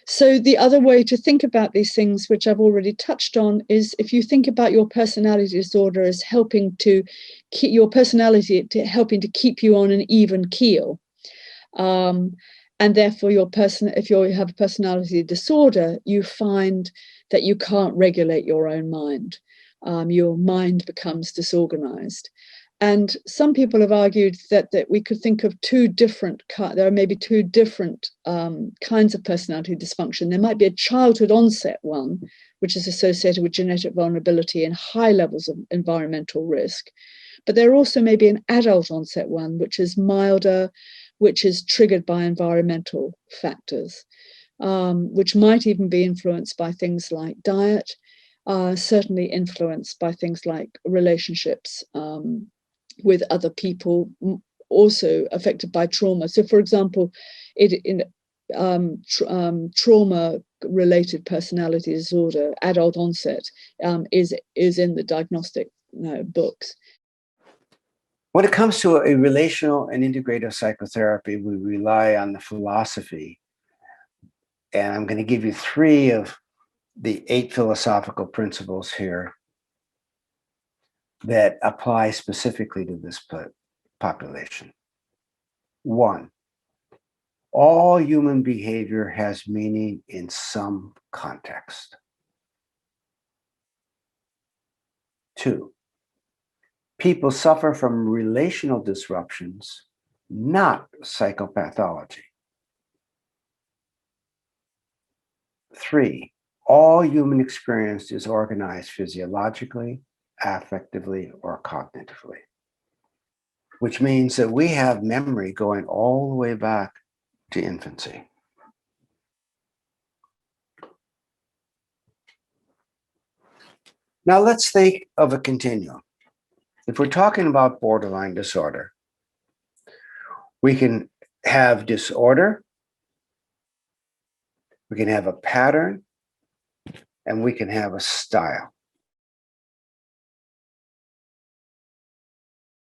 So the other way to think about these things, which I've already touched on, is if you think about your personality disorder as helping to keep your personality, helping to keep you on an even keel. And therefore, if you have a personality disorder, you find that you can't regulate your own mind. Your mind becomes disorganized. And some people have argued that we could think of there are maybe two different kinds of personality dysfunction. There might be a childhood onset one, which is associated with genetic vulnerability and high levels of environmental risk. But there also may be an adult onset one, which is milder, which is triggered by environmental factors, which might even be influenced by things like diet, certainly influenced by things like relationships with other people, also affected by trauma. So, for example, trauma-related personality disorder, adult onset, is in the diagnostic books. When it comes to a relational and integrative psychotherapy, we rely on the philosophy. And I'm going to give you 3 of the 8 philosophical principles here that apply specifically to this population. 1, all human behavior has meaning in some context. 2, people suffer from relational disruptions, not psychopathology. 3, all human experience is organized physiologically, affectively, or cognitively, which means that we have memory going all the way back to infancy. Now let's think of a continuum. If we're talking about borderline disorder, we can have disorder, we can have a pattern, and we can have a style.